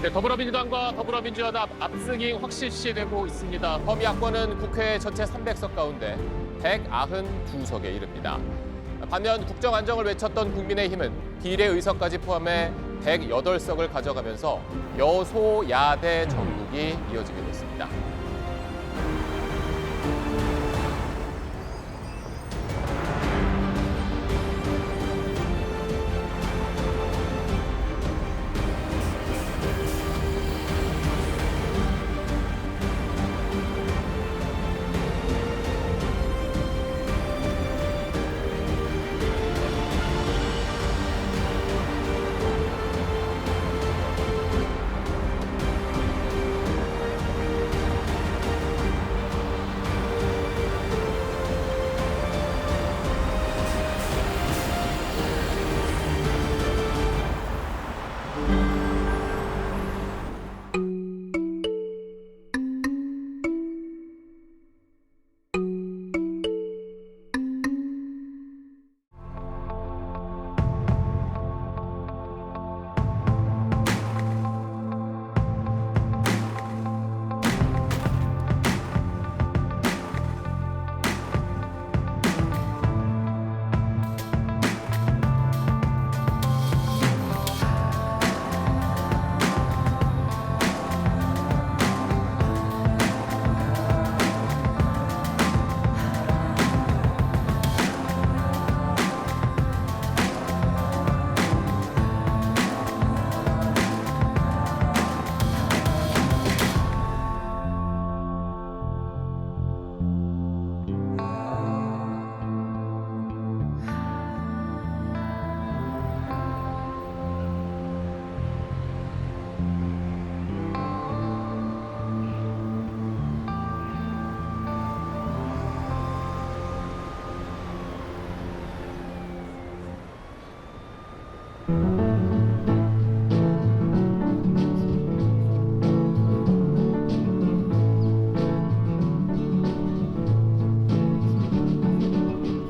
네, 더불어민주당과 더불어민주연합 압승이 확실시되고 있습니다. 범위 야권은 국회 전체 300석 가운데 192석에 이릅니다. 반면 국정안정을 외쳤던 국민의힘은 비례의석까지 포함해 108석을 가져가면서 여소야대 정국이 이어지게 됐습니다.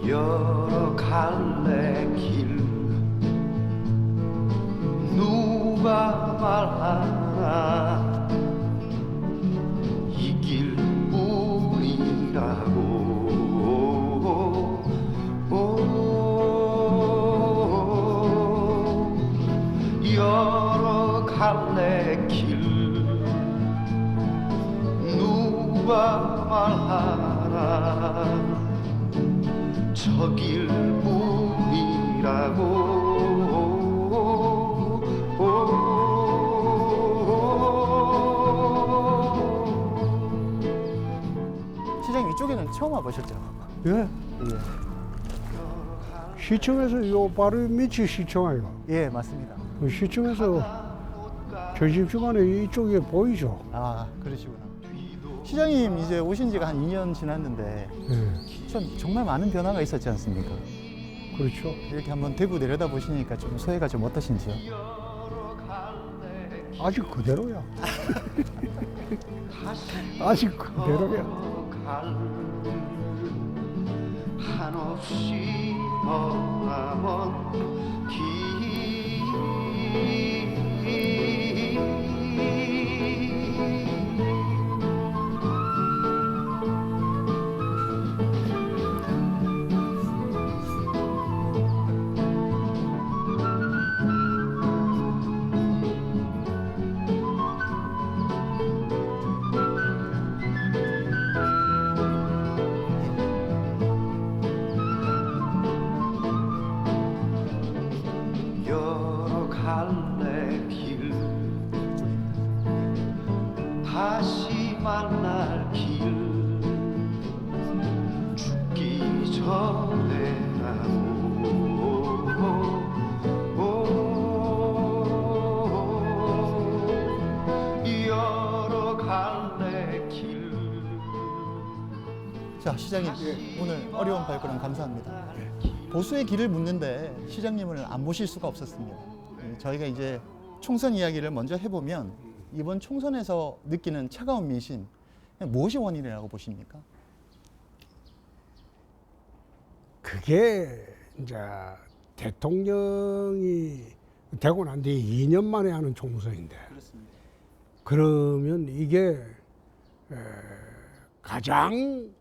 여러 갈래 길 누가 말하나 이 길뿐이라고 여러 갈래 길 누가 말하나 저 길뿐이라고. 시장님 이쪽에는 처음 와보셨죠? 예? 예. 시청에서 요 바로 밑이 시청 아이가. 예, 맞습니다. 그 시청에서 점심시간에 이쪽에 보이죠? 아, 그러시구나. 시장님 이제 오신 지가 한 2년 지났는데 예. 좀 정말 많은 변화가 있었지 않습니까? 그렇죠. 이렇게 한번 대구 내려다 보시니까 좀 소회가 좀 어떠신지요? 아직 그대로야. 아직 그대로야. 한없이 머나먼 길 여러 갈래 길 다시 만날 길 죽기 전에라고 여러 갈래 길. 자, 시장님 오늘 어려운 발걸음 감사합니다. 보수의 길을 묻는데 시장님을 안 모실 수가 없었습니다. 저희가 이제 총선 이야기를 먼저 해보면 이번 총선에서 느끼는 차가운 민심 무엇이 원인이라고 보십니까? 그게 이제 대통령이 되고 난 뒤에 2년 만에 하는 총선인데 그렇습니다. 그러면 이게 가장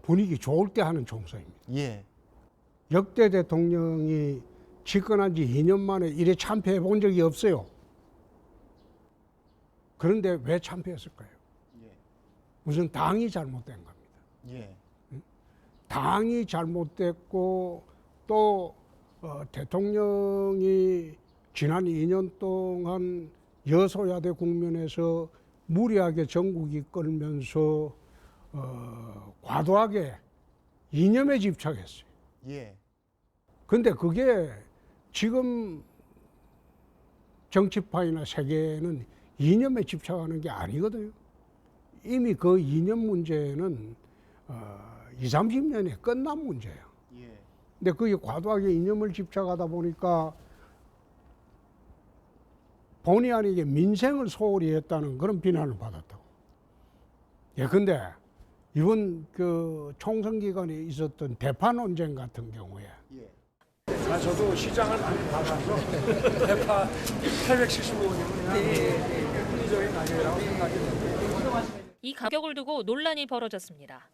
분위기 좋을 때 하는 총선입니다. 예. 역대 대통령이 집권한 지 2년 만에 이래 참패해 본 적이 없어요. 그런데 왜 참패했을까요? 예. 무슨 당이 잘못된 겁니다. 예. 당이 잘못됐고 또 대통령이 지난 2년 동안 여소야대 국면에서 무리하게 전국 이끌면서 과도하게 이념에 집착했어요. 예. 근데 그게 지금 정치파이나 세계는 이념에 집착하는 게 아니거든요. 이미 그 이념 문제는 20, 30년에 끝난 문제예요. 예. 근데 그게 과도하게 이념을 집착하다 보니까 본의 아니게 민생을 소홀히 했다는 그런 비난을 받았다고. 예, 근데 이번 그 총선 기간에 있었던 대파 논쟁 같은 경우에 예. 저도 시장을 많이 봐서 대파 875원이면 합리적인 가격이라고 생각이 듭니다. 이 가격을 두고 논란이 벌어졌습니다.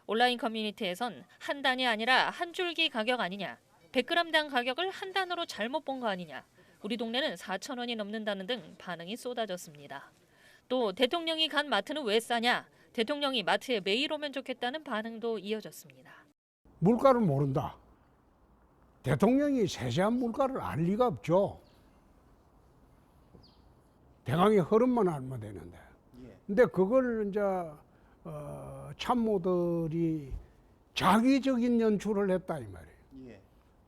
온라인 커뮤니티에선 한 단이 아니라 한 줄기 가격 아니냐, 100g당 가격을 한 단으로 잘못 본 거 아니냐, 우리 동네는 4,000원이 넘는다는 등 반응이 쏟아졌습니다. 또 대통령이 간 마트는 왜 싸냐, 대통령이 마트에 매일 오면 좋겠다는 반응도 이어졌습니다. 물가를 모른다. 대통령이 세세한 물가를 알 리가 없죠. 대강의 흐름만 알면 되는데. 근데 그걸 이제 참모들이 자기적인 연출을 했다 이 말이에요.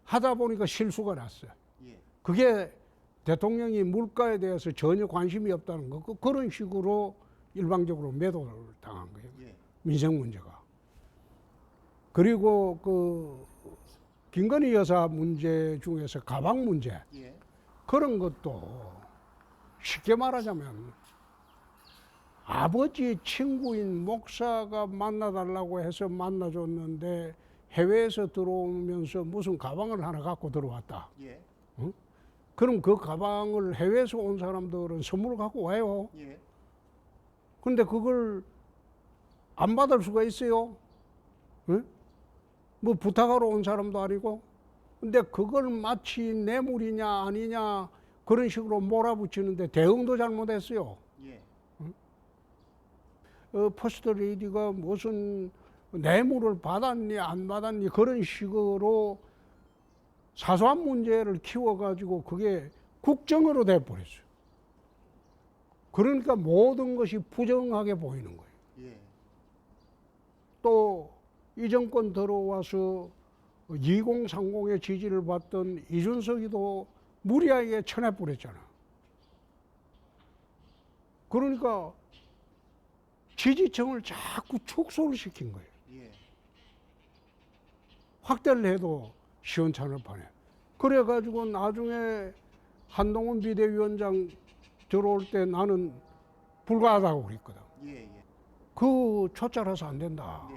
하다 보니까 실수가 났어요. 그게 대통령이 물가에 대해서 전혀 관심이 없다는 거, 그런 식으로 일방적으로 매도를 당한 거예요. 민생 문제가. 그리고 그 김건희 여사 문제 중에서 가방 문제, 그런 것도 쉽게 말하자면 아버지 친구인 목사가 만나달라고 해서 만나줬는데 해외에서 들어오면서 무슨 가방을 하나 갖고 들어왔다. 응? 그럼 그 가방을 해외에서 온 사람들은 선물을 갖고 와요. 근데 그걸 안 받을 수가 있어요. 응? 뭐 부탁하러 온 사람도 아니고. 근데 그걸 마치 뇌물이냐 아니냐 그런 식으로 몰아붙이는데 대응도 잘못했어요. 퍼스트 레이디가 무슨 뇌물을 받았니 안 받았니 그런 식으로 사소한 문제를 키워가지고 그게 국정으로 돼버렸어요. 그러니까 모든 것이 부정하게 보이는 거예요. 또 이 정권 들어와서 2030의 지지를 받던 이준석이도 무리하게 쳐내버렸잖아. 그러니까 지지층을 자꾸 축소를 시킨 거예요. 확대를 해도 시원찮을 판에. 그래가지고 나중에 한동훈 비대위원장 들어올 때 나는 불가하다고 그랬거든. 그 초짜라서 안 된다.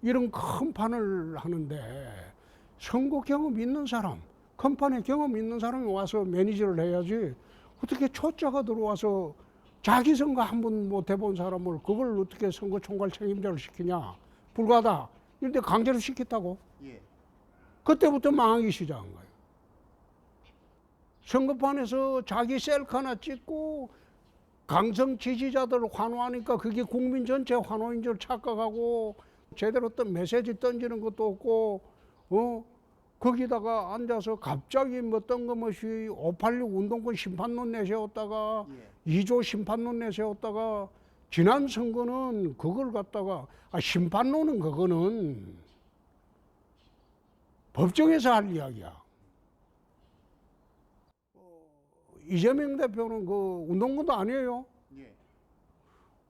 이런 큰 판을 하는데 선거 경험 있는 사람, 큰 판에 경험 있는 사람이 와서 매니저를 해야지 어떻게 초짜가 들어와서 자기 선거 한 번 못 해본 사람을 그걸 어떻게 선거 총괄 책임자를 시키냐. 불가하다. 이런데 강제로 시켰다고. 그때부터 망하기 시작한 거예요. 선거판에서 자기 셀카 하나 찍고 강성 지지자들을 환호하니까 그게 국민 전체 환호인 줄 착각하고 제대로 어떤 메시지 던지는 것도 없고 거기다가 앉아서 갑자기 뭐 뜬금없이 586 운동권 심판론 내세웠다가 2조 심판론 내세웠다가 지난 선거는 그걸 갖다가 심판론은 그거는 법정에서 할 이야기야. 이재명 대표는 그 운동권도 아니에요.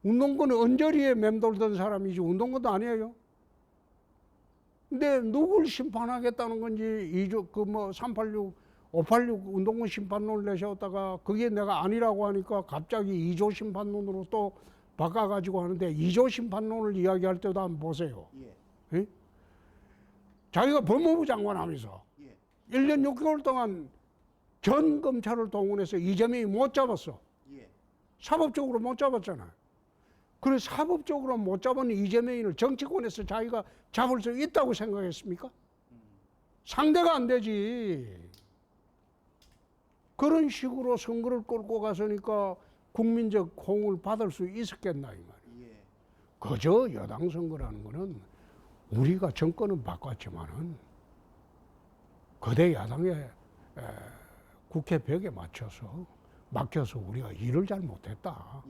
운동권은 언저리에 맴돌던 사람이지 운동권도 아니에요. 근데 누굴 심판하겠다는 건지 2조 그 뭐 386, 586 운동권 심판론을 내세웠다가 그게 내가 아니라고 하니까 갑자기 2조 심판론으로 또 바꿔가지고 하는데 2조 심판론을 이야기할 때도 한번 보세요. 예? 자기가 법무부 장관 하면서 1년 6개월 동안 전 검찰을 동원해서 이재명이 못 잡았어. 사법적으로 못 잡았잖아요. 그래 사법적으로 못 잡은 이재명을 정치권에서 자기가 잡을 수 있다고 생각했습니까? 상대가 안 되지. 그런 식으로 선거를 끌고 갔으니까 국민적 호응을 받을 수 있었겠나 이 말이에요. 그저 여당 선거라는 거는 우리가 정권은 바꿨지만은 거대 야당의 국회 벽에 막혀서 우리가 일을 잘 못했다.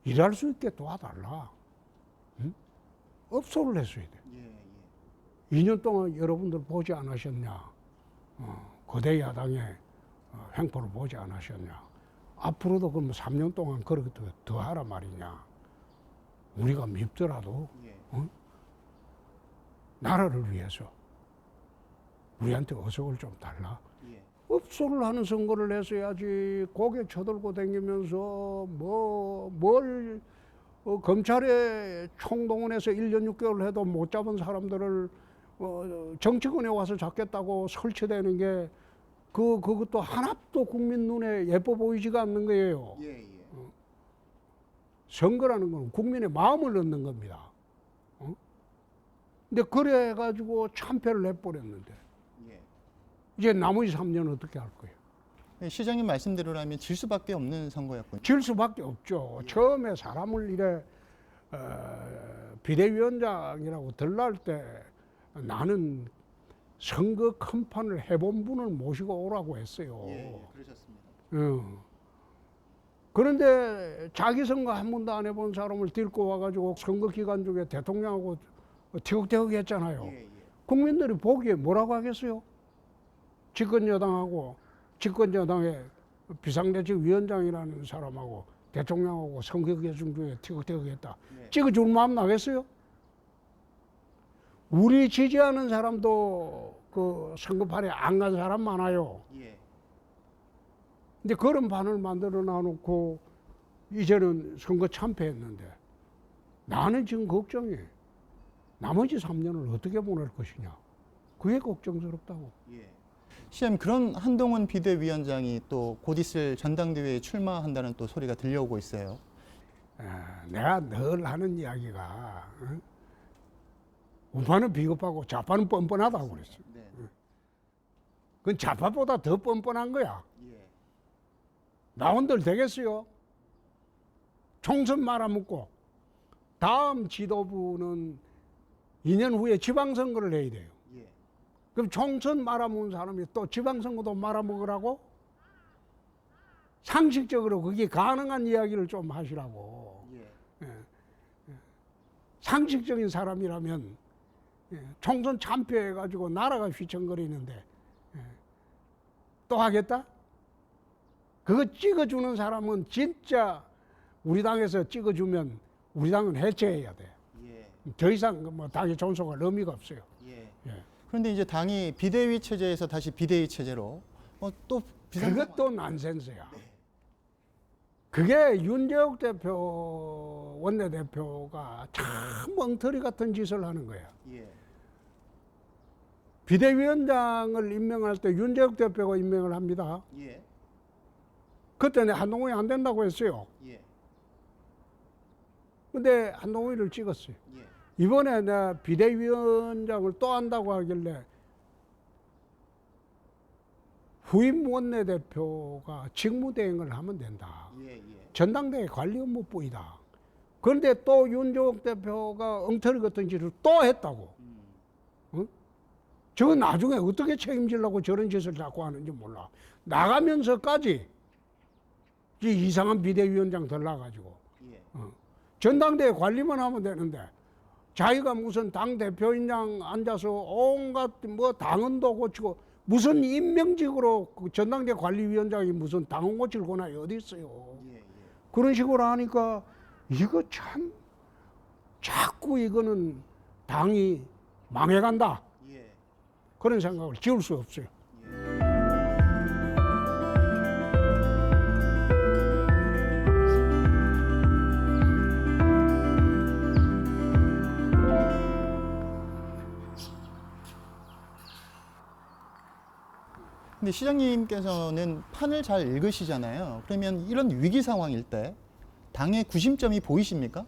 일할 수 있게 도와달라. 응? 업소를 했어야 돼. 2년 동안 여러분들 보지 않으셨냐? 거대 야당의 횡포를 보지 않으셨냐? 앞으로도 그럼 3년 동안 그렇게 더 하라 말이냐? 우리가 밉더라도 나라를 위해서 우리한테 어석을 좀 달라. 업소를 하는 선거를 했어야지. 고개 쳐들고 다니면서 뭘 검찰에 총동원해서 1년 6개월 해도 못 잡은 사람들을 정치권에 와서 잡겠다고 설치되는 게 그것도 하나도 국민 눈에 예뻐 보이지가 않는 거예요. 선거라는 건 국민의 마음을 얻는 겁니다. 근데 그래가지고 참패를 해버렸는데 이제 나머지 3년 어떻게 할 거예요? 시장님 말씀대로라면 질 수밖에 없는 선거였군요. 질 수밖에 없죠. 처음에 사람을 이래 비대위원장이라고 들날 때 나는 선거 큰 판을 해본 분을 모시고 오라고 했어요. 그러셨습니다. 그런데 자기 선거 한 번도 안 해본 사람을 데리고 와가지고 선거 기간 중에 대통령하고 티격태격 했잖아요. 국민들이 보기에 뭐라고 하겠어요? 집권여당하고 집권여당의 비상대책위원장이라는 사람하고 대통령하고 선거 과정 중에 티격태격했다. 찍어줄 마음 나겠어요? 우리 지지하는 사람도 그 선거판에 안 간 사람 많아요. 근데 그런 판을 만들어 놔놓고 이제는 선거 참패했는데 나는 지금 걱정이 나머지 3년을 어떻게 보낼 것이냐. 그게 걱정스럽다고. 시장님, 그런 한동훈 비대위원장이 또 곧 있을 전당대회에 출마한다는 또 소리가 들려오고 있어요. 내가 늘 하는 이야기가 우파는 비겁하고 좌파는 뻔뻔하다고 그랬어. 그건 좌파보다 더 뻔뻔한 거야. 나온들 되겠어요? 총선 말아먹고 다음 지도부는 2년 후에 지방선거를 해야 돼요. 그럼 총선 말아먹은 사람이 또 지방선거도 말아먹으라고? 상식적으로 그게 가능한 이야기를 좀 하시라고. 상식적인 사람이라면 총선 참패해가지고 나라가 휘청거리는데 또 하겠다? 그거 찍어주는 사람은 진짜 우리 당에서 찍어주면 우리 당은 해체해야 돼. 더 이상 뭐 당의 존속할 의미가 없어요. 그런데 이제 당이 비대위 체제에서 다시 비대위 체제로 또 그것도 난센스야. 그게 윤재욱 대표 원내대표가 참 엉터리 같은 짓을 하는 거야. 비대위원장을 임명할 때 윤재욱 대표가 임명을 합니다. 그때는 한동훈이 안 된다고 했어요. 근데 한동훈이를 찍었어요. 이번에 내가 비대위원장을 또 한다고 하길래 후임 원내대표가 직무대행을 하면 된다. 전당대회 관리 업무뿐이다. 그런데 또 윤재욱 대표가 엉터리 같은 짓을 또 했다고. 저거 나중에 어떻게 책임지려고 저런 짓을 자꾸 하는지 몰라. 나가면서까지 이상한 비대위원장 들러가지고 전당대회 관리만 하면 되는데 자기가 무슨 당대표인장 앉아서 온갖 뭐 당헌도 고치고 무슨 임명직으로 그 전당대회 관리위원장이 무슨 당헌 고칠 권한이 어디 있어요. 그런 식으로 하니까 이거 참 자꾸 이거는 당이 망해간다. 그런 생각을 지울 수 없어요. 근데 시장님께서는 판을 잘 읽으시잖아요. 그러면 이런 위기 상황일 때 당의 구심점이 보이십니까?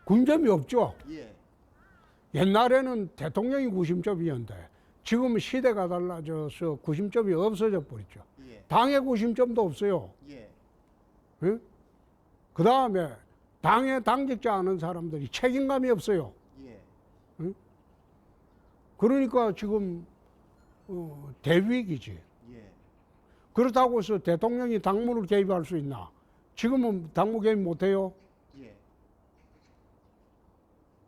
군점이 없죠. 예. 옛날에는 대통령이 구심점이었는데 지금은 시대가 달라져서 구심점이 없어져 버렸죠. 예. 당의 구심점도 없어요. 예. 그 다음에 당에 당직자 하는 사람들이 책임감이 없어요. 예. 그러니까 지금 대위기지. 예. 그렇다고 해서 대통령이 당무를 개입할 수 있나? 지금은 당무 개입 못해요. 예.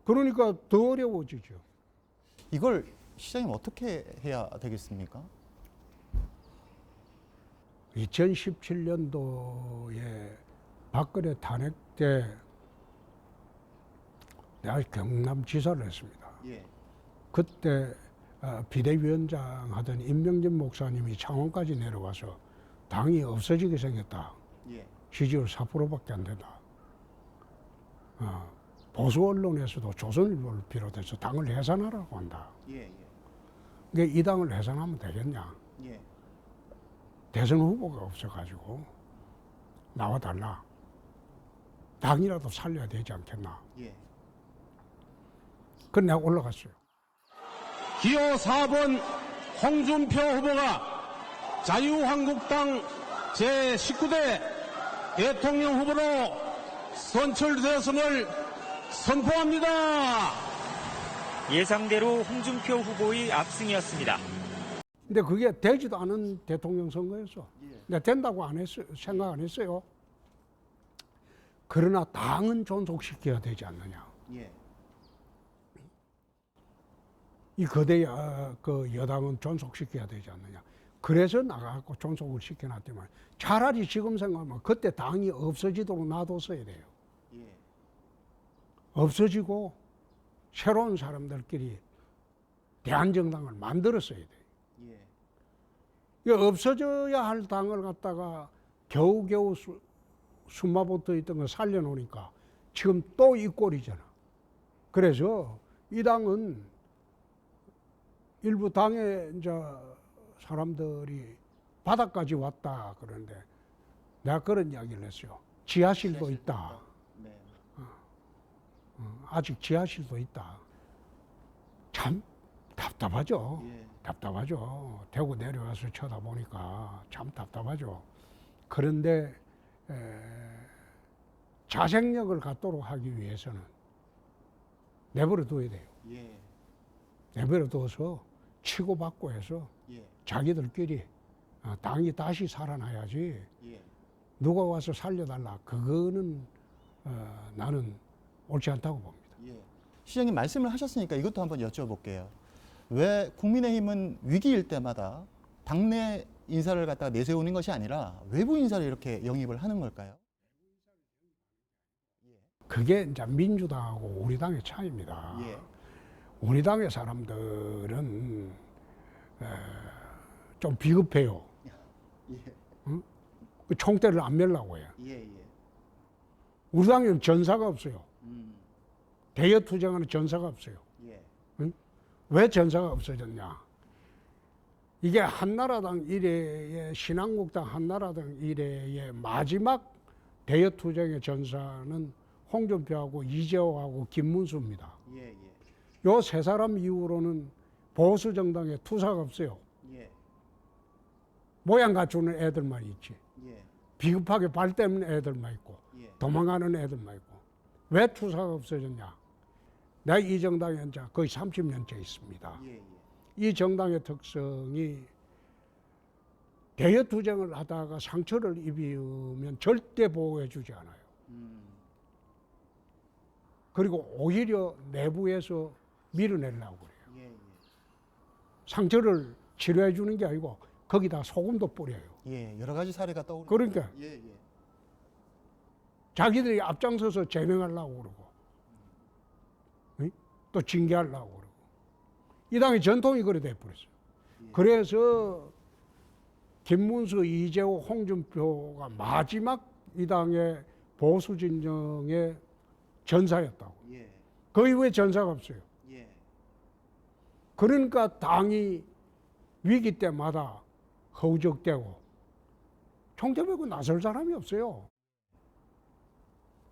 그러니까 더 어려워지죠. 이걸 시장님 어떻게 해야 되겠습니까? 2017년도에 박근혜 탄핵 때 내가 경남지사를 했습니다. 예. 그때 비대위원장 하던 임명진 목사님이 창원까지 내려와서 당이 없어지게 생겼다. 예. 지지율 4%밖에 안 된다. 보수 언론에서도 조선일보를 비롯해서 당을 해산하라고 한다. 예. 예. 그러니까 이 당을 해산하면 되겠냐? 예. 대선 후보가 없어가지고 나와달라. 당이라도 살려야 되지 않겠나? 예. 그래서 내가 올라갔어요. 기호 4번 홍준표 후보가 자유한국당 제19대 대통령 후보로 선출되었음을 선포합니다. 예상대로 홍준표 후보의 압승이었습니다. 근데 그게 되지도 않은 대통령 선거였어. 내가 된다고 안 했어요. 생각 안 했어요. 그러나 당은 존속시켜야 되지 않느냐. 예. 이 거대 그 여당은 존속시켜야 되지 않느냐. 그래서 나가고 존속을 시켜놨더만 차라리 지금 생각하면 그때 당이 없어지도록 놔뒀어야 돼요. 예. 없어지고 새로운 사람들끼리 대한정당을 만들었어야 돼요. 예. 이게 없어져야 할 당을 갖다가 겨우겨우 숨마붙어 있던 걸 살려놓으니까 지금 또 이 꼴이잖아. 그래서 이 당은 일부 당의 이제 사람들이 바닥까지 왔다 그러는데 내가 그런 이야기를 했어요. 지하실도 있다. 네. 아직 지하실도 있다. 참 답답하죠. 예. 답답하죠. 대구 내려와서 쳐다보니까 참 답답하죠. 그런데 자생력을 갖도록 하기 위해서는 내버려 둬야 돼요. 예. 내버려 둬서 치고받고 해서 예. 자기들끼리 당이 다시 살아나야지 예. 누가 와서 살려달라. 그거는 나는 옳지 않다고 봅니다. 예. 시장님 말씀을 하셨으니까 이것도 한번 여쭤볼게요. 왜 국민의힘은 위기일 때마다 당내 인사를 갖다가 내세우는 것이 아니라 외부 인사를 이렇게 영입을 하는 걸까요? 그게 이제 민주당하고 우리 당의 차이입니다. 예. 우리 당의 사람들은 좀 비겁해요. 예. 응? 그 총대를 안 매려고 해요. 예. 예. 우리 당에는 전사가 없어요. 음. 대여 투쟁하는 전사가 없어요. 예. 왜 전사가 없어졌냐? 이게 한나라당 이래의 신한국당 한나라당 이래의 마지막 대여 투쟁의 전사는 홍준표하고 이재호하고 김문수입니다. 예. 예. 요 세 사람 이후로는 보수 정당에 투사가 없어요. 예. 모양 갖추는 애들만 있지. 예. 비겁하게 발 떼는 애들만 있고 예. 도망가는 애들만 있고. 왜 투사가 없어졌냐? 내가 이 정당에 이제 거의 30년째 있습니다. 예. 예. 이 정당의 특성이 대여 투쟁을 하다가 상처를 입으면 절대 보호해 주지 않아요. 그리고 오히려 내부에서 밀어내려고 그래요. 예. 예. 상처를 치료해 주는 게 아니고 거기다 소금도 뿌려요. 예. 여러 가지 사례가 떠오르. 그러니까 예. 예. 자기들이 앞장서서 제명하려고 그러고 응? 또 징계하려고 그러고 이 당의 전통이 그래 돼버렸어요. 그래서 김문수, 이재호, 홍준표가 마지막 이 당의 보수 진영의 전사였다고. 예. 그 이후에 전사가 없어요. 예. 그러니까 당이 위기 때마다 허우적대고 총대 메고 나설 사람이 없어요.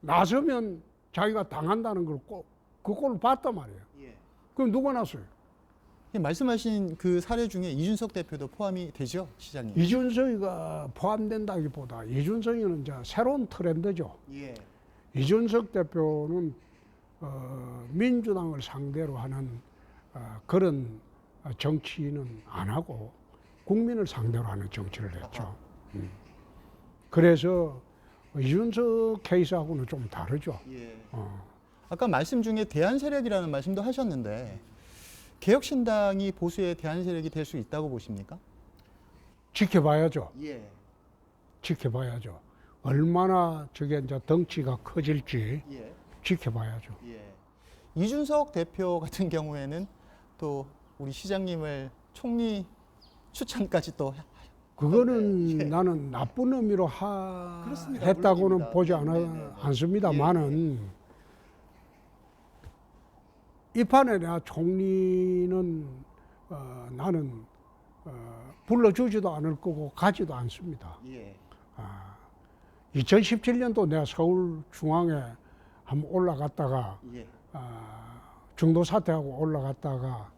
나서면 자기가 당한다는 걸 그 꼴을 봤단 말이에요. 그럼 누가 나서요? 말씀하신 그 사례 중에 이준석 대표도 포함이 되죠, 시장님? 이준석이가 포함된다기보다 이준석이는 이제 새로운 트렌드죠. 이준석 대표는 민주당을 상대로 하는 그런 정치는 안 하고 국민을 상대로 하는 정치를 했죠. 그래서 이준석 케이스하고는 좀 다르죠. 아까 말씀 중에 대안 세력이라는 말씀도 하셨는데 개혁신당이 보수의 대안 세력이 될 수 있다고 보십니까? 지켜봐야죠. 지켜봐야죠. 얼마나 저게 이제 덩치가 커질지 지켜봐야죠. 이준석 대표 같은 경우에는 또 우리 시장님을 총리 추천까지 또 그거는 나는 나쁜 의미로 그렇습니다. 했다고는 물론입니다. 보지 네네네. 않습니다만은 이 판에 내가 총리는 나는 불러주지도 않을 거고 가지도 않습니다. 2017년도 내가 서울중앙에 한번 올라갔다가 중도 사퇴하고 올라갔다가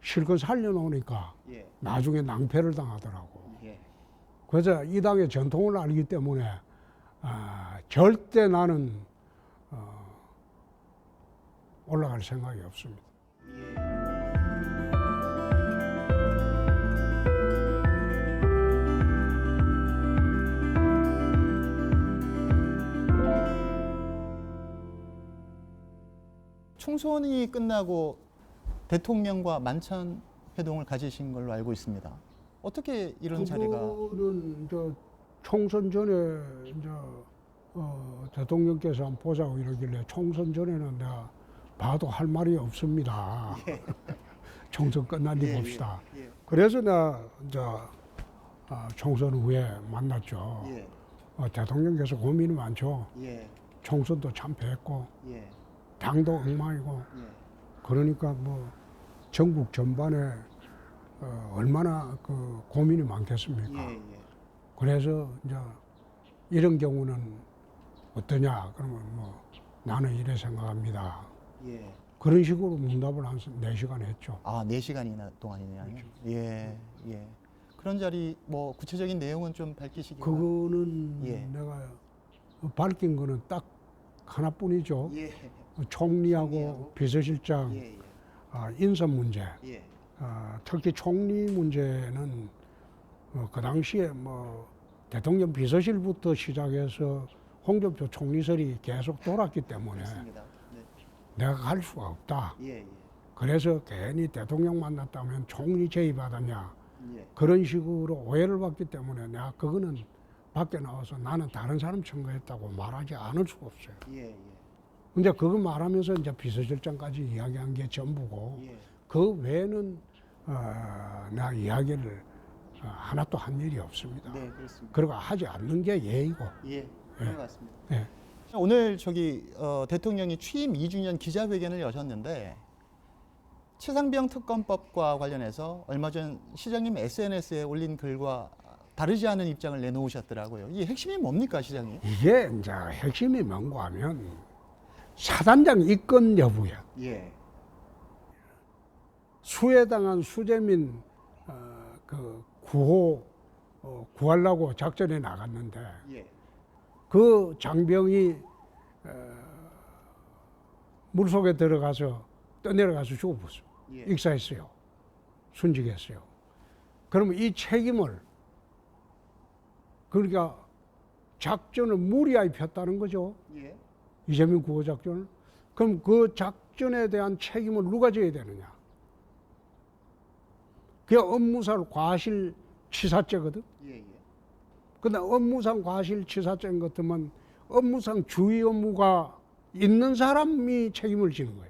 실컷 살려놓으니까 나중에 낭패를 당하더라고. 그래서 이 당의 전통을 알기 때문에 절대 나는 올라갈 생각이 없습니다. 총선이 끝나고 대통령과 만찬 회동을 가지신 걸로 알고 있습니다. 어떻게 이런 자리가? 그거는 이제 총선 전에 이제 대통령께서 한번 보자고 이러길래 총선 전에는 내가 봐도 할 말이 없습니다. 총선 끝난 뒤 봅시다. 그래서 내가 이제 총선 후에 만났죠. 대통령께서 고민이 많죠. 총선도 참패했고 당도 엉망이고 그러니까 뭐 전국 전반에 얼마나 그 고민이 많겠습니까? 그래서 이제 이런 경우는 어떠냐? 그러면 뭐 나는 이래 생각합니다. 그런 식으로 문답을 한 4시간 했죠. 아, 4시간이나 동안이네요. 그런 자리 뭐 구체적인 내용은 좀 밝히시기 그거는 내가 밝힌 거는 딱 하나뿐이죠. 총리하고 비서실장 인선 문제. 특히 총리 문제는 그 당시에 뭐 대통령 비서실부터 시작해서 홍준표 총리설이 계속 돌았기 때문에 내가 갈 수가 없다. 그래서 괜히 대통령 만났다면 총리 제의받았냐 그런 식으로 오해를 받기 때문에 내가 그거는 밖에 나와서 나는 다른 사람 청구했다고 말하지 않을 수가 없어요. 근데 그거 말하면서 이제 비서실장까지 이야기한 게 전부고 그 외에는 내가 이야기를 하나도 한 일이 없습니다. 그리고 하지 않는 게 예의고. 그런 것 같습니다. 오늘 대통령이 취임 2주년 기자회견을 여셨는데 최상병 특검법과 관련해서 얼마 전 시장님 SNS에 올린 글과 다르지 않은 입장을 내놓으셨더라고요. 이 핵심이 뭡니까, 시장님? 이게 이제 핵심이 뭔가 하면 사단장 입건 여부야. 수해당한 수재민 그 구하려고 작전에 나갔는데 그 장병이 물속에 들어가서 떠내려가서 죽어버렸어요. 익사했어요. 순직했어요. 그러면 이 책임을 그러니까 작전을 무리하게 폈다는 거죠. 이재명 구호 작전을. 그럼 그 작전에 대한 책임을 누가 져야 되느냐? 그게 업무상 과실치사죄거든. 근데 업무상 과실치사죄인 것 같으면 업무상 주의 업무가 있는 사람이 책임을 지는 거예요.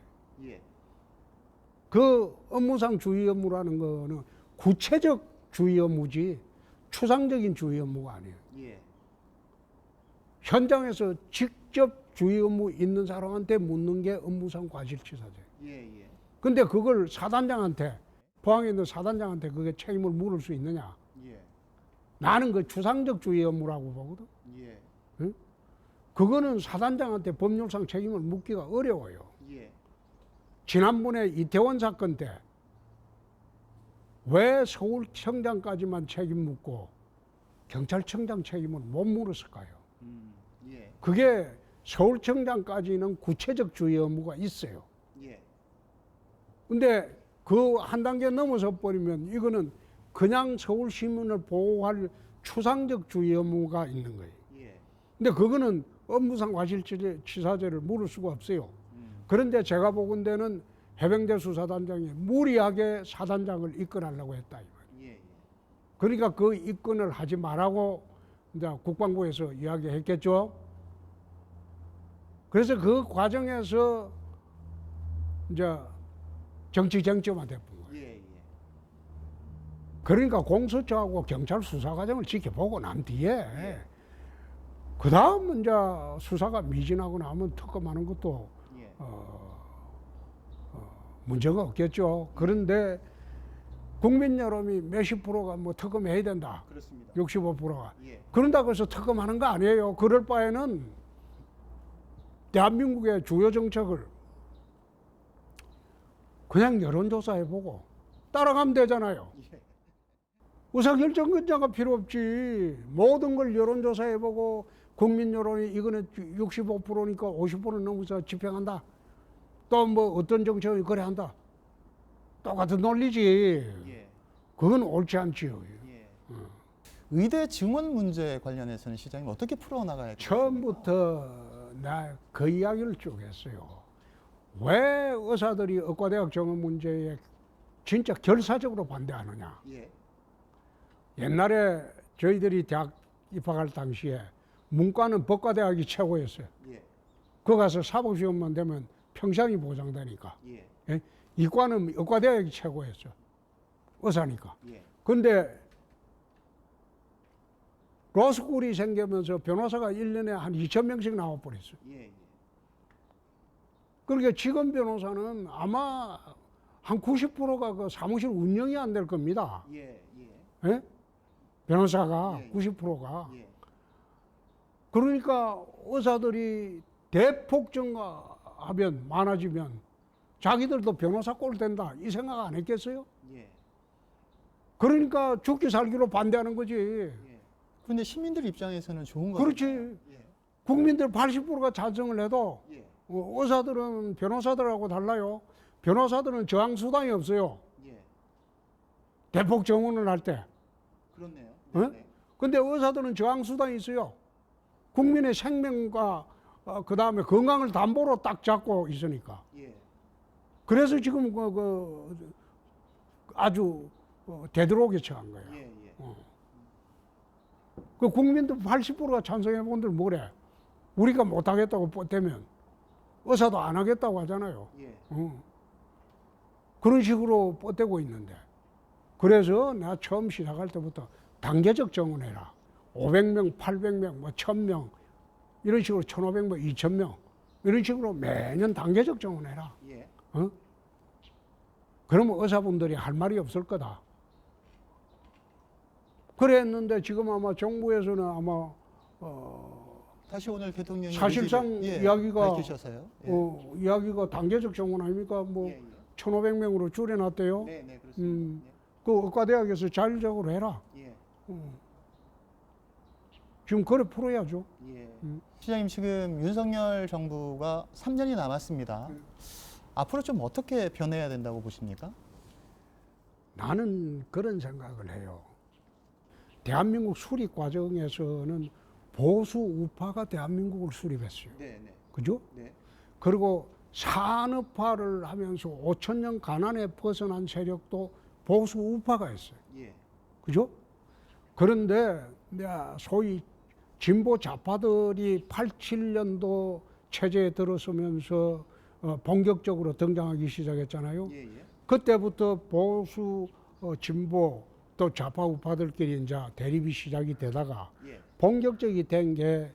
그 업무상 주의 업무라는 거는 구체적 주의 업무지 추상적인 주의 업무가 아니에요. 현장에서 직접 주의 업무 있는 사람한테 묻는 게 업무상 과실치사죄. 근데 그걸 사단장한테 포항에 있는 사단장한테 그게 책임을 물을 수 있느냐? 나는 그 추상적 주의 업무라고 보거든. 응? 그거는 사단장한테 법률상 책임을 묻기가 어려워요. 예. 지난번에 이태원 사건 때 왜 서울청장까지만 책임 묻고 경찰청장 책임을 못 물었을까요? 예. 그게 서울청장까지는 구체적 주의 의무가 있어요. 예. 근데 그 한 단계 넘어서 버리면 이거는 그냥 서울 시민을 보호할 추상적 주의 의무가 있는 거예요. 예. 근데 그거는 업무상 과실치사죄를 물을 수가 없어요. 그런데 제가 보건대는 해병대 수사단장이 무리하게 사단장을 입건하려고 했다. 예. 그러니까 그 입건을 하지 말라고 이제 국방부에서 이야기했겠죠. 그래서 그 과정에서 이제 정치 쟁점화 돼본 거예요. 예. 예. 그러니까 공수처하고 경찰 수사 과정을 지켜보고 난 뒤에 그 다음 이제 수사가 미진하고 나면 특검하는 것도 예. 문제가 없겠죠. 그런데 국민 여론이 몇십 프로가 뭐 특검해야 된다. 그렇습니다. 65%가. 예. 그런다고 해서 특검하는 거 아니에요. 그럴 바에는 대한민국의 주요 정책을 그냥 여론조사해보고 따라가면 되잖아요. 의사결정권자가 필요 없지. 모든 걸 여론조사해보고 국민 여론이 이거는 65%니까 50% 넘어서 집행한다. 또 뭐 어떤 정책을 그래 한다. 똑같은 논리지. 예. 그건 옳지 않지요. 예. 의대 증원 문제 관련해서는 시장님 어떻게 풀어나가야 돼요? 처음부터 나 그 이야기를 쭉 했어요. 왜 의사들이 의과대학 정원 문제에 진짜 결사적으로 반대하느냐. 예. 옛날에 저희들이 대학 입학할 당시에 문과는 법과대학이 최고였어요. 예. 거 가서 사법시험만 되면 평생이 보장되니까. 예. 예? 이과는 의과대학이 최고였죠. 의사니까. 예. 근데 로스쿨이 생기면서 변호사가 1년에 한 2,000명씩 나와버렸어요. 예. 예. 그러니까 지금 변호사는 아마 한 90%가 그 사무실 운영이 안 될 겁니다. 예. 예. 예? 변호사가 예. 90%가. 예. 그러니까 의사들이 대폭 증가하면 많아지면 자기들도 변호사 꼴 된다 이 생각 안 했겠어요? 예. 그러니까 죽기 살기로 반대하는 거지. 예. 그런데 시민들 입장에서는 좋은 거죠. 그렇지. 예. 국민들 80%가 찬성을 해도 예. 의사들은 변호사들하고 달라요. 변호사들은 저항 수단이 없어요. 예. 대폭 정원을 할 때. 그렇네요. 어? 근데 의사들은 저항 수단이 있어요. 국민의 생명과 그 다음에 건강을 담보로 딱 잡고 있으니까. 예. 그래서 지금 아주 되도록에 처한 거예요. 예. 예. 그 국민들 80%가 찬성해 본들 뭐래? 우리가 못하겠다고 뻗대면 의사도 안 하겠다고 하잖아요. 예. 그런 식으로 뻗대고 있는데. 그래서 내가 처음 시작할 때부터 단계적 정원해라. 500명, 800명, 뭐 1000명 이런 식으로 1500명, 2000명 이런 식으로 매년 단계적 정원해라. 예. 그러면 의사분들이 할 말이 없을 거다. 그랬는데 지금 아마 정부에서는 아마 다시 오늘 대통령이 사실상 의지를, 이야기가 밝히셔서요. 예. 이야기가 단계적 정원 아닙니까? 뭐 예, 예. 1500명으로 줄여놨대요. 네, 네, 그렇습니다. 그 의과대학에서 자율적으로 해라. 예. 지금 그래 풀어야죠. 예. 시장님 지금 윤석열 정부가 3년이 남았습니다. 앞으로 좀 어떻게 변해야 된다고 보십니까? 나는 그런 생각을 해요. 대한민국 수립 과정에서는 보수 우파가 대한민국을 수립했어요. 네, 네. 그죠? 네. 그리고 산업화를 하면서 5천년 가난에 벗어난 세력도 보수 우파가 있어요. 예. 그죠? 그런데 소위 진보 좌파들이 87년도 체제에 들어서면서 본격적으로 등장하기 시작했잖아요. 예, 예. 그때부터 보수 진보 또 좌파 우파들끼리 이제 대립이 시작이 되다가 예. 본격적이 된 게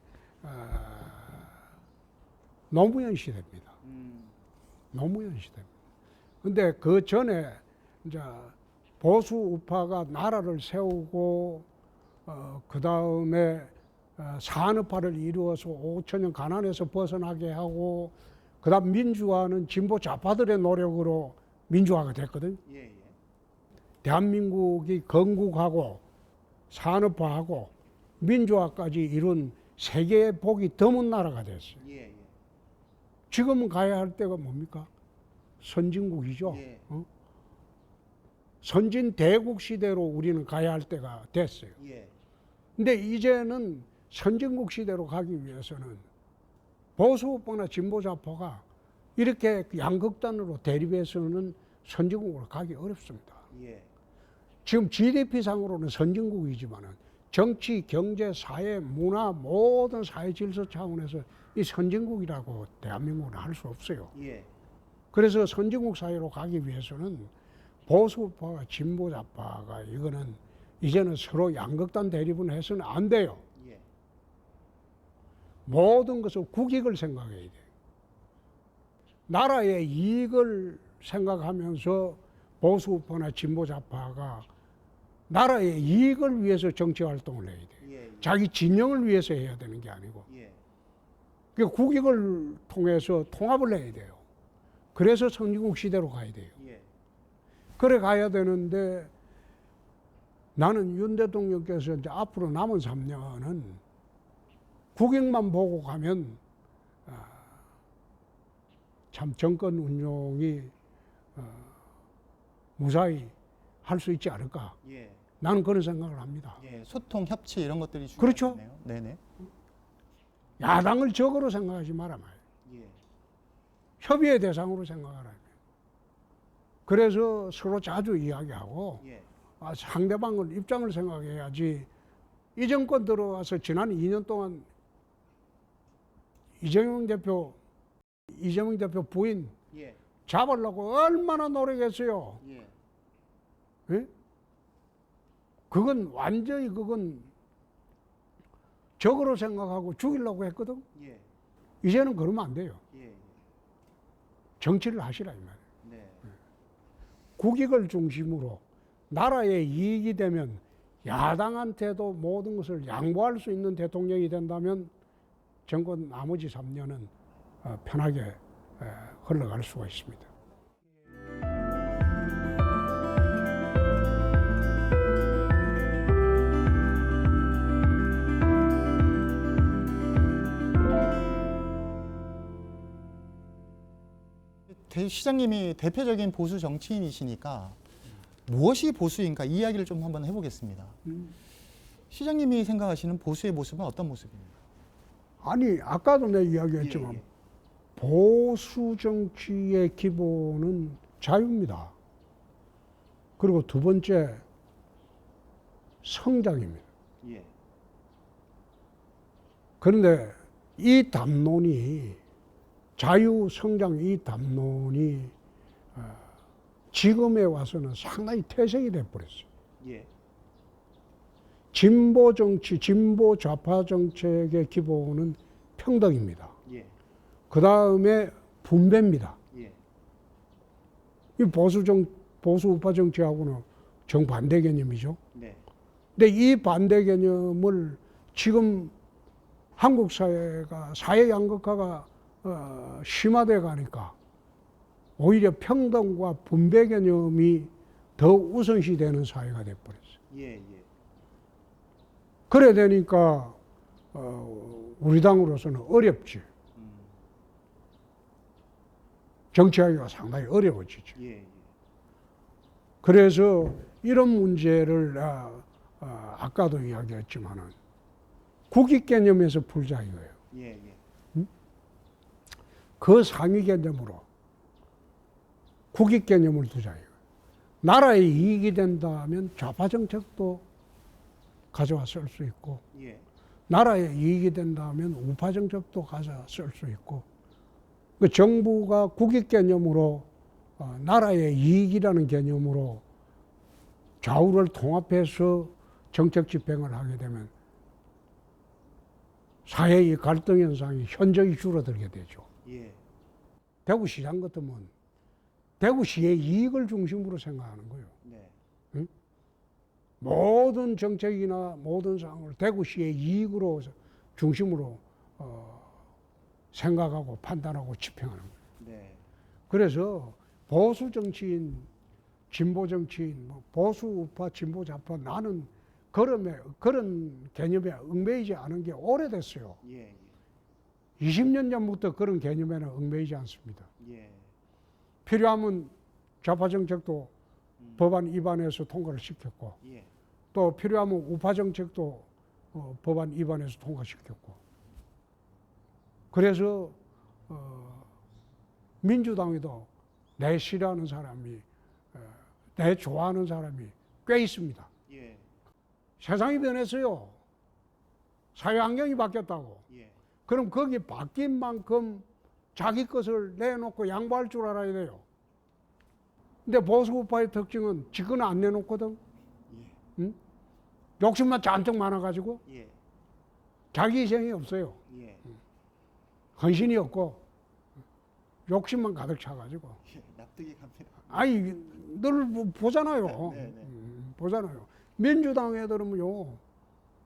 노무현 시대입니다. 노무현 시대입니다. 근데 그 전에 이제 보수 우파가 나라를 세우고 그 다음에 산업화를 이루어서 5천년 가난에서 벗어나게 하고 그다음 민주화는 진보 좌파들의 노력으로 민주화가 됐거든. 대한민국이 건국하고 산업화하고 민주화까지 이룬 세계의 복이 드문 나라가 됐어요. 지금은 가야 할 때가 뭡니까? 선진국이죠. 어? 선진 대국 시대로 우리는 가야 할 때가 됐어요. 근데 이제는 선진국 시대로 가기 위해서는 보수파나 진보좌파가 이렇게 양극단으로 대립해서는 선진국으로 가기 어렵습니다. 지금 GDP상으로는 선진국이지만은 정치, 경제, 사회, 문화 모든 사회 질서 차원에서 이 선진국이라고 대한민국은 할 수 없어요. 그래서 선진국 사회로 가기 위해서는 보수파와 진보좌파가 이거는 이제는 서로 양극단 대립은 해서는 안 돼요. 모든 것을 국익을 생각해야 돼요. 나라의 이익을 생각하면서 보수파나 진보좌파가 나라의 이익을 위해서 정치활동을 해야 돼요. 자기 진영을 위해서 해야 되는 게 아니고 그 국익을 통해서 통합을 해야 돼요. 그래서 선진국 시대로 가야 돼요. 그래 가야 되는데 나는 윤 대통령께서 이제 앞으로 남은 3년은 국익만 보고 가면 참 정권 운용이 무사히 할 수 있지 않을까. 나는 그런 생각을 합니다. 소통, 협치 이런 것들이 그렇죠. 중요하네요. 네네. 야당을 적으로 생각하지 마라 말이에요. 협의의 대상으로 생각하라. 그래서 서로 자주 이야기하고 상대방을 입장을 생각해야지. 이 정권 들어와서 지난 2년 동안 이재명 대표 부인 잡으려고 얼마나 노력했어요. 예? 그건 완전히 적으로 생각하고 죽이려고 했거든. 이제는 그러면 안 돼요. 정치를 하시라 이 말이에요. 국익을 중심으로 나라의 이익이 되면 야당한테도 모든 것을 양보할 수 있는 대통령이 된다면 정권 나머지 3년은 편하게 흘러갈 수가 있습니다. 시장님이 대표적인 보수 정치인이시니까 무엇이 보수인가 이 이야기를 좀 한번 해보겠습니다. 시장님이 생각하시는 보수의 모습은 어떤 모습입니까? 아니 아까도 내가 이야기했지만 보수 정치의 기본은 자유입니다. 그리고 두 번째 성장입니다. 그런데 이 담론이 자유 성장 이 담론이 지금에 와서는 상당히 퇴색이 돼버렸어요. 진보 정치, 진보 좌파 정책의 기본은 평등입니다. 그 다음에 분배입니다. 이 보수 우파 정치하고는 정반대 개념이죠. 근데 이 반대 개념을 지금 한국 사회가 사회 양극화가 심화돼 가니까 오히려 평등과 분배 개념이 더 우선시 되는 사회가 돼버렸어요. 그래 되니까 우리 당으로서는 어렵지. 정치하기가 상당히 어려워지죠. 그래서 이런 문제를 아까도 이야기했지만은 국익 개념에서 풀자 이거예요. 그 상위 개념으로 국익 개념을 두자 이거예요. 나라의 이익이 된다면 좌파 정책도 가져와 쓸 수 있고 나라의 이익이 된다면 우파 정책도 가져와 쓸 수 있고 그 정부가 국익 개념으로 나라의 이익이라는 개념으로 좌우를 통합해서 정책 집행을 하게 되면 사회의 갈등 현상이 현저히 줄어들게 되죠. 대구시장 같으면 대구시의 이익을 중심으로 생각하는 거예요. 응? 모든 정책이나 모든 상황을 대구시의 이익으로 중심으로 생각하고 판단하고 집행하는 거예요. 네. 그래서 보수 정치인, 진보 정치인, 뭐 보수 우파, 진보 좌파 나는 그런 개념에 얽매이지 않은 게 오래됐어요. 예. 20년 전부터 그런 개념에는 얽매이지 않습니다. 예. 필요하면 좌파 정책도 법안 위반해서 통과를 시켰고, 예. 또 필요하면 우파 정책도 법안 위반해서 통과시켰고, 그래서 민주당에도 내 싫어하는 사람이, 내 좋아하는 사람이 꽤 있습니다. 예. 세상이 변했어요. 사회 환경이 바뀌었다고. 예. 그럼 거기 바뀐 만큼 자기 것을 내놓고 양보할 줄 알아야 돼요. 근데 보수우파의 특징은 지금은 안 내놓거든. 응? 욕심만 잔뜩 많아가지고 예. 자기 희생이 없어요. 예. 헌신이 없고 욕심만 가득 차가지고. 납득이 갑니다. 아니 늘 보잖아요. 네, 네. 보잖아요. 민주당 애들은요,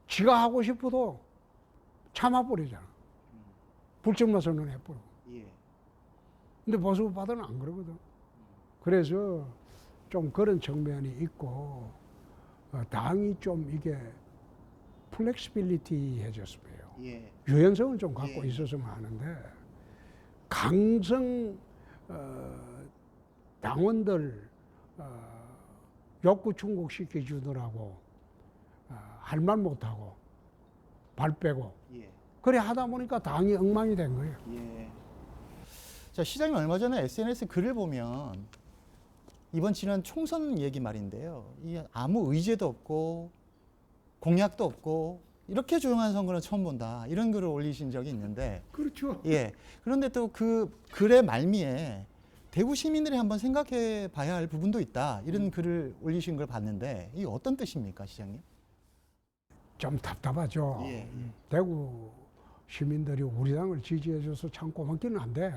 지가 하고 싶어도 참아버리잖아. 불출마 선언해버리고. 예. 근데 보수우파들은 안 그러거든. 그래서 좀 그런 측면이 있고, 당이 좀 이게 플렉시빌리티해졌어요. 예. 유연성을 좀 갖고 예. 있었으면 하는데, 강성 당원들 욕구 충족시켜 주느라고 할 말 못하고 발 빼고 예. 그래 하다 보니까 당이 엉망이 된 거예요. 예. 자, 시장님 얼마 전에 SNS 글을 보면 이번 지난 총선 얘기 말인데요. 이 아무 의제도 없고 공약도 없고 이렇게 조용한 선거는 처음 본다. 이런 글을 올리신 적이 있는데. 그렇죠. 예. 그런데 또 그 글의 말미에 대구 시민들이 한번 생각해 봐야 할 부분도 있다. 이런 글을 올리신 걸 봤는데 이게 어떤 뜻입니까, 시장님? 좀 답답하죠. 예. 대구 시민들이 우리 당을 지지해줘서 참 고맙기는 한데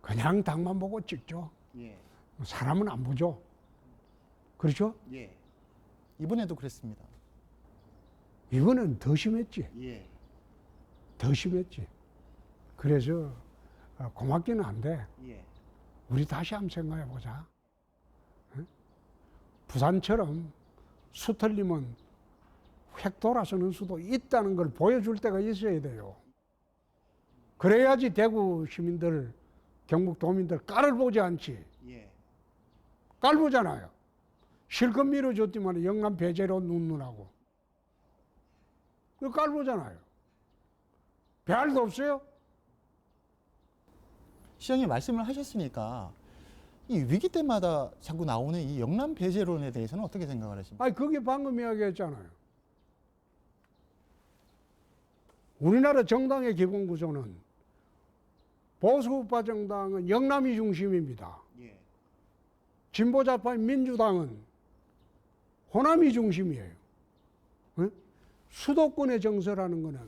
그냥 당만 보고 찍죠. 예. 사람은 안 보죠. 그렇죠? 예. 이번에도 그랬습니다. 이거는 더 심했지. 예. 더 심했지. 그래서 고맙기는 한데 예. 우리 다시 한번 생각해 보자. 부산처럼 수틀리면 획 돌아서는 수도 있다는 걸 보여줄 때가 있어야 돼요. 그래야지 대구 시민들, 경북 도민들 깔을 보지 않지. 예. 깔 보잖아요. 실컷 밀어줬지만 영남 배제로 눕느라고. 깔 보잖아요. 배알도 없어요. 시장님 말씀을 하셨으니까 이 위기 때마다 자꾸 나오는 이 영남 배제론에 대해서는 어떻게 생각을 하십니까? 아니 그게 방금 이야기했잖아요. 우리나라 정당의 기본 구조는 보수우파 정당은 영남이 중심입니다. 예. 진보좌파인 민주당은 호남이 중심이에요. 응? 수도권의 정서라는 거는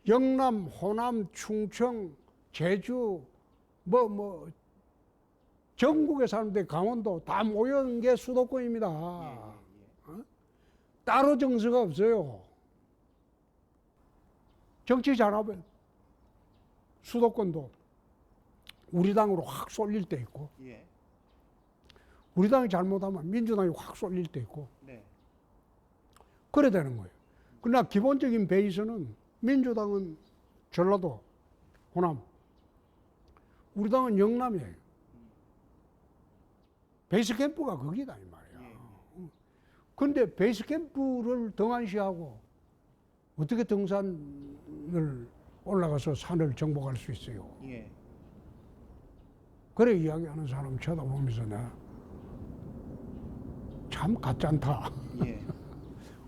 영남, 호남, 충청, 제주, 전국의 사람들, 강원도 다 모여있는 게 수도권입니다. 어? 따로 정서가 없어요. 정치 잘하면 수도권도 우리 당으로 확 쏠릴 때 있고, 예. 우리 당이 잘못하면 민주당이 확 쏠릴 때 있고, 네. 그래 되는 거예요. 그러나 기본적인 베이스는 민주당은 전라도, 호남, 우리 당은 영남이에요. 베이스 캠프가 거기다 이 말이야. 그런데 베이스 캠프를 등한시하고 어떻게 등산을 올라가서 산을 정복할 수 있어요? 예. 그래 이야기하는 사람 쳐다보면서 내가 참 가짠다. 예.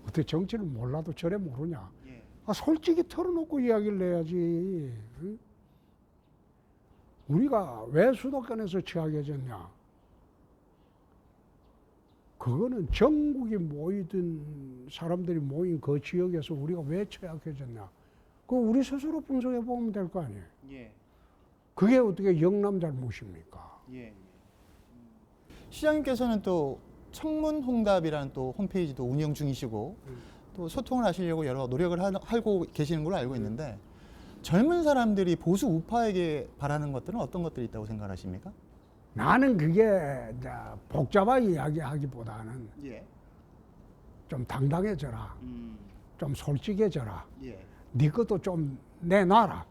어떻게 정치를 몰라도 저래 모르냐. 예. 솔직히 털어놓고 이야기를 해야지. 응? 우리가 왜 수도권에서 취약해졌냐? 그거는 전국이 모이든 사람들이 모인 그 지역에서 우리가 왜 취약해졌냐? 그거 우리 스스로 분석해 보면 될 거 아니에요. 예. 그게 어떻게 영남 잘못입니까? 예. 시장님께서는 또 청문홍답이라는 또 홈페이지도 운영 중이시고 또 소통을 하시려고 여러 노력을 하고 계시는 걸로 알고 있는데 젊은 사람들이 보수 우파에게 바라는 것들은 어떤 것들이 있다고 생각하십니까? 나는 그게 이제 복잡하게 이야기하기보다는 예. 좀 당당해져라. 좀 솔직해져라. 예. 네 것도 좀 내놔라.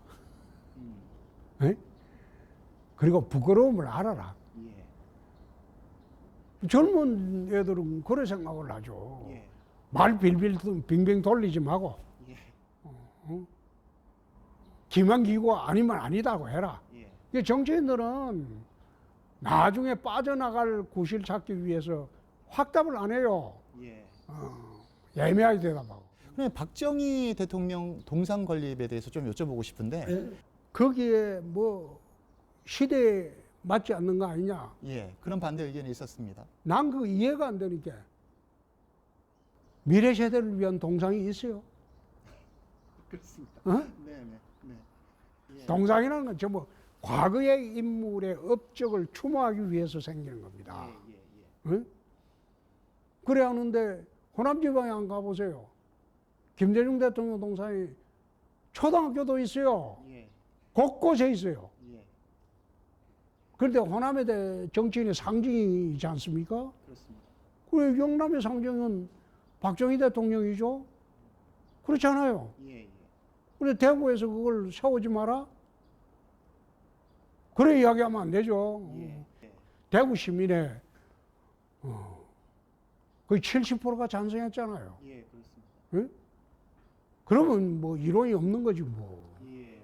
에? 그리고 부끄러움을 알아라. 예. 젊은 애들은 그런 생각을 하죠. 예. 말 빙빙 돌리지 마고 예. 기만기고 아니면 아니다고 해라. 예. 이게 정치인들은 나중에 빠져나갈 구실 찾기 위해서 확답을 안 해요. 예. 예매하게 대답하고. 그럼 박정희 대통령 동상 건립에 대해서 좀 여쭤보고 싶은데 거기에 뭐 시대에 맞지 않는 거 아니냐. 예, 그런 반대 의견이 있었습니다. 난 그 이해가 안 되니까. 미래 세대를 위한 동상이 있어요. 그렇습니다. 어? 네, 네. 예. 동상이라는 건 전부 과거의 인물의 업적을 추모하기 위해서 생기는 겁니다. 응? 그래 하는데 호남 지방에 안 가보세요. 김대중 대통령 동상이 초등학교도 있어요. 예. 곳곳에 있어요. 예. 그런데 호남에 대해 정치인의 상징이지 않습니까? 그렇습니다. 그래 영남의 상징은 박정희 대통령이죠. 그렇잖아요. 예, 예. 그런데 대구에서 그걸 세우지 마라? 그래 이야기하면 안 되죠. 예. 대구 시민의 거의 70%가 찬성했잖아요. 예, 그렇습니다. 응? 그러면 뭐 이론이 없는 거지 뭐. 예.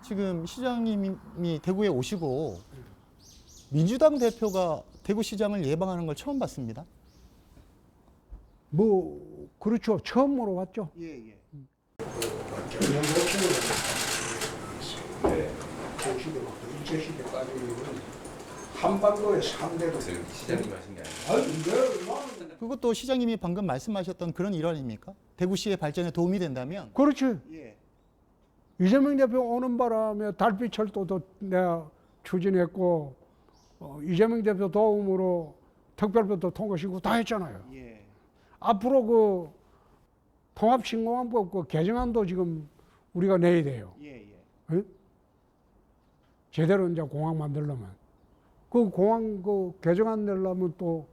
지금 시장님이 대구에 오시고 민주당 대표가 대구시장을 예방하는 걸 처음 봤습니다. 뭐 그렇죠. 처음으로 왔죠. 예, 예. 한반도의 3대도 시장님 하신 게 아니에요. 그것도 시장님이 방금 말씀하셨던 그런 일환입니까? 대구시의 발전에 도움이 된다면? 그렇지. 예. 이재명 대표 오는 바람에 달빛철도도 내가 추진했고 이재명 대표 도움으로 특별법도 통과시키고 다 했잖아요. 예. 앞으로 그 통합신공항법 그 개정안도 지금 우리가 내야 돼요. 예, 예. 응? 제대로 이제 공항 만들려면 그 공항 그 개정안 내려면 또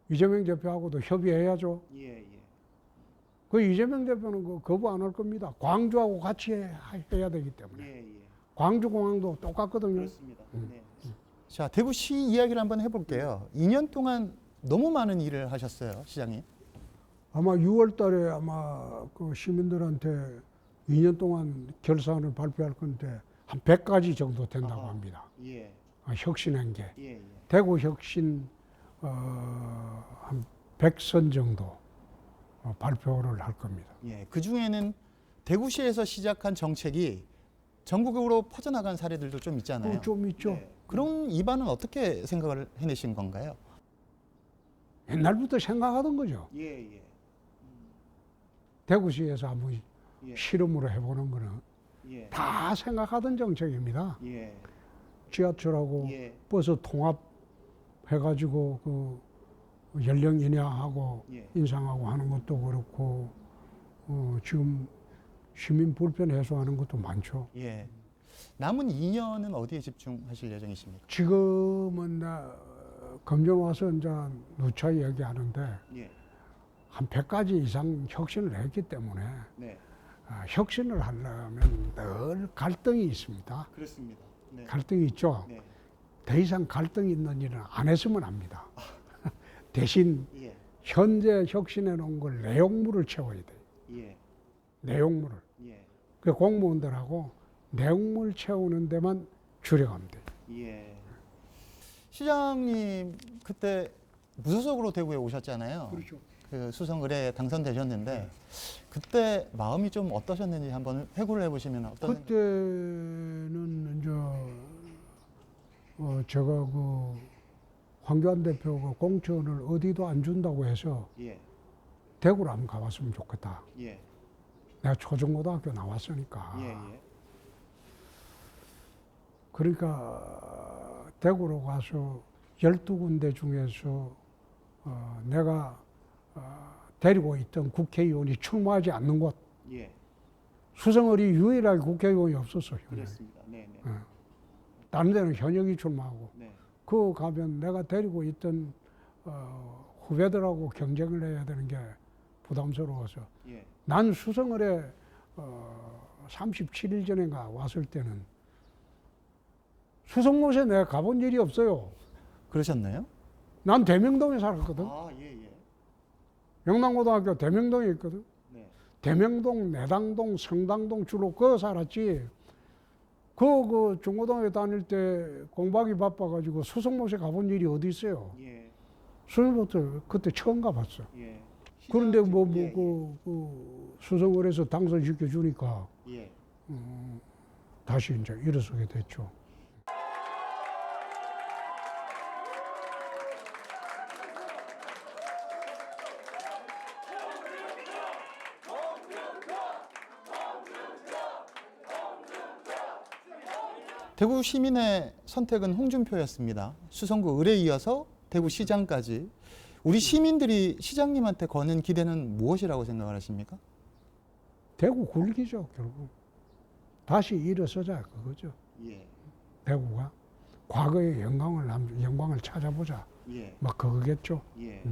이재명 대표하고도 협의해야죠. 예, 예. 그 이재명 대표는 그 거부 안 할 겁니다. 광주하고 같이 해야 되기 때문에. 예, 예. 광주 공항도 똑같거든요. 그렇습니다. 네. 자, 대구시 이야기를 한번 해볼게요. 2년 동안 너무 많은 일을 하셨어요, 시장님. 아마 6월 달에 아마 그 시민들한테 2년 동안 결산을 발표할 건데 한 100가지 정도 된다고 합니다. 예. 혁신한 게. 예, 예. 대구 혁신 한 100선 정도 발표를 할 겁니다. 예. 그 중에는 대구시에서 시작한 정책이 전국으로 퍼져나간 사례들도 좀 있잖아요. 좀 있죠. 네. 그런 입안은 어떻게 생각을 해내신 건가요? 옛날부터 생각하던 거죠. 예, 예. 대구시에서 한번 예. 실험으로 해보는 거는 예. 다 생각하던 정책입니다. 예. 지하철하고 예. 버스 통합해가지고 그 연령 인하하고 예. 인상하고 하는 것도 그렇고 지금 시민 불편 해소하는 것도 많죠. 예. 남은 2년은 어디에 집중하실 예정이십니까? 지금은 나 검정 와서 이제 누차 얘기하는데 예. 한 100가지 이상 혁신을 했기 때문에 네. 혁신을 하려면 늘 갈등이 있습니다. 그렇습니다. 네. 갈등이 있죠. 네. 더 이상 갈등이 있는 일은 안 했으면 합니다. 대신 예. 현재 혁신해 놓은 걸 내용물을 채워야 돼요. 예. 내용물을. 예. 그 공무원들하고 내용물 채우는 데만 주력하면 돼요. 예. 시장님 그때 무소속으로 대구에 오셨잖아요. 그렇죠. 그 수성 의뢰에 당선되셨는데 그때 마음이 좀 어떠셨는지 한번 회고를 해보시면 어떤? 그때는 이제 제가 그 황교안 대표가 공천을 어디도 안 준다고 해서 예. 대구로 한번 가봤으면 좋겠다. 예. 내가 초중고등학교 나왔으니까. 예. 그러니까 대구로 가서 12군데 중에서 내가 데리고 있던 국회의원이 출마하지 않는 곳. 예. 수성을이 유일하게 국회의원이 없었어. 그렇습니다. 네. 다른 데는 현역이 출마하고. 네. 그거 가면 내가 데리고 있던 후배들하고 경쟁을 해야 되는 게 부담스러워서. 예. 난 수성을에 37일 전인가 왔을 때는 수성못에 내가 가본 일이 없어요. 그러셨나요? 난 대명동에 살았거든. 예. 영남고등학교 대명동에 있거든. 네. 대명동, 내당동, 성당동 주로 그거 살았지. 그 중고등학교 다닐 때 공부하기 바빠가지고 수성못에 가본 일이 어디 있어요. 예. 수성못을 그때 처음 가봤어. 예. 그런데 예. 수성을에서 당선시켜 주니까 예. 다시 이제 일어서게 됐죠. 대구 시민의 선택은 홍준표였습니다. 수성구 을에 이어서 대구시장까지. 우리 시민들이 시장님한테 거는 기대는 무엇이라고 생각을 하십니까? 대구 굴기죠, 결국. 다시 일어서자, 그거죠. 예. 대구가 과거의 영광을 찾아보자. 예. 막 그거겠죠. 예.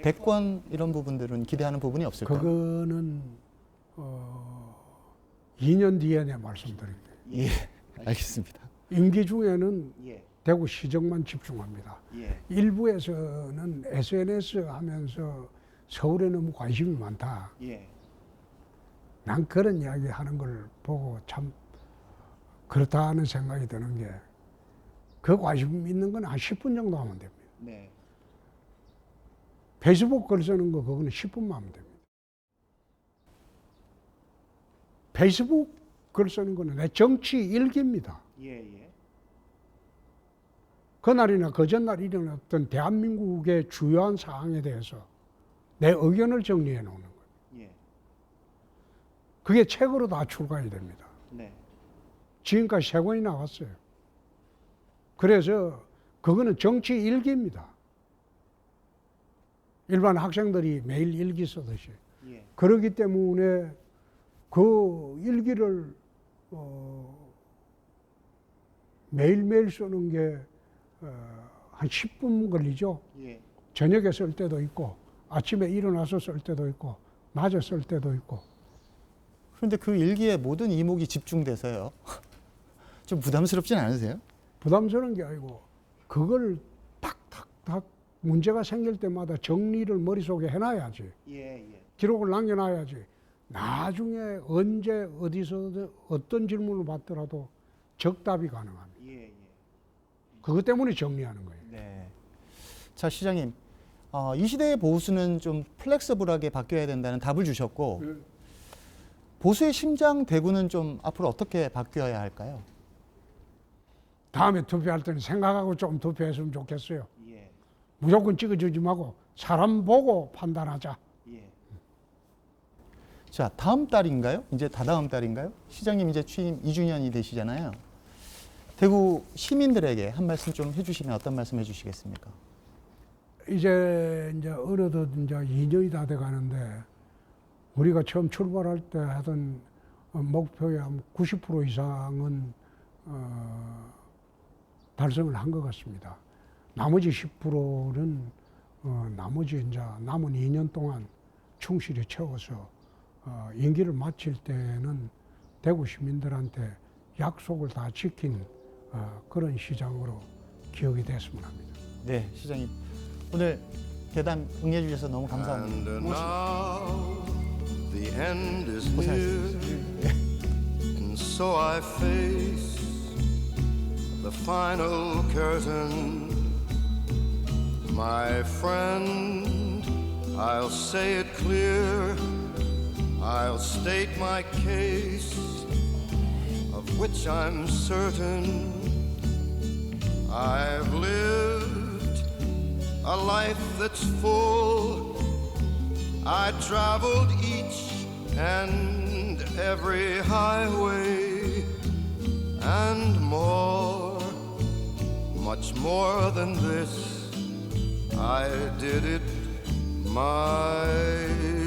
대권 이런 부분들은 기대하는 부분이 없을까요? 그거는 2년 뒤에 내 말씀드립니다. 예. 알겠습니다. 임기 중에는 예. 대구 시정만 집중합니다. 예. 일부에서는 SNS 하면서 서울에 너무 관심이 많다. 예. 난 그런 이야기 하는 걸 보고 참 그렇다 하는 생각이 드는 게 그 관심 있는 건 한 10분 정도 하면 됩니다. 네. 페이스북 글 쓰는 거 그거는 10분만 하면 됩니다. 페이스북 글 쓰는 거는 내 정치 일기입니다. 예. 그날이나 그 전날 일어났던 대한민국의 주요한 사항에 대해서 내 의견을 정리해 놓는 거예요. 예. 그게 책으로 다 출간이 됩니다. 네. 지금까지 3권이 나왔어요. 그래서 그거는 정치 일기입니다. 일반 학생들이 매일 일기 쓰듯이. 예. 그렇기 때문에 그 일기를 매일매일 쓰는 게 한 10분 걸리죠. 예. 저녁에 쓸 때도 있고 아침에 일어나서 쓸 때도 있고 낮에 쓸 때도 있고. 그런데 그 일기에 모든 이목이 집중돼서요. 좀 부담스럽진 않으세요? 부담스러운 게 아니고 그걸 탁탁탁 문제가 생길 때마다 정리를 머릿속에 해놔야지. 예. 기록을 남겨놔야지. 나중에 언제 어디서 어떤 질문을 받더라도 적답이 가능합니다. 예. 그것 때문에 정리하는 거예요. 네. 자, 시장님. 이 시대의 보수는 좀 플렉서블하게 바뀌어야 된다는 답을 주셨고 보수의 심장 대구는 좀 앞으로 어떻게 바뀌어야 할까요? 다음에 투표할 때는 생각하고 좀 투표했으면 좋겠어요. 예. 무조건 찍어주지 말고 사람 보고 판단하자. 예. 자, 다음 달인가요? 이제 다다음 달인가요? 시장님 이제 취임 2주년이 되시잖아요. 대구 시민들에게 한 말씀 좀 해주시면 어떤 말씀 해주시겠습니까? 이제 어느덧 이제 2년이 다 돼가는데 우리가 처음 출발할 때 하던 목표의 한 90% 이상은 달성을 한 것 같습니다. 나머지 10%는 나머지 이제 남은 2년 동안 충실히 채워서 임기를 마칠 때는 대구 시민들한테 약속을 다 지킨 그런 시장으로 기억이 됐으면 합니다. 네, 시장님. 오늘 대담 응해 주셔서 너무 감사합니다. The end is near, and so I face the final curtain. My friend, I'll say it clear, I'll state my case, of which I'm certain. I've lived a life that's full. I traveled each and every highway and more, much more than this. I did it my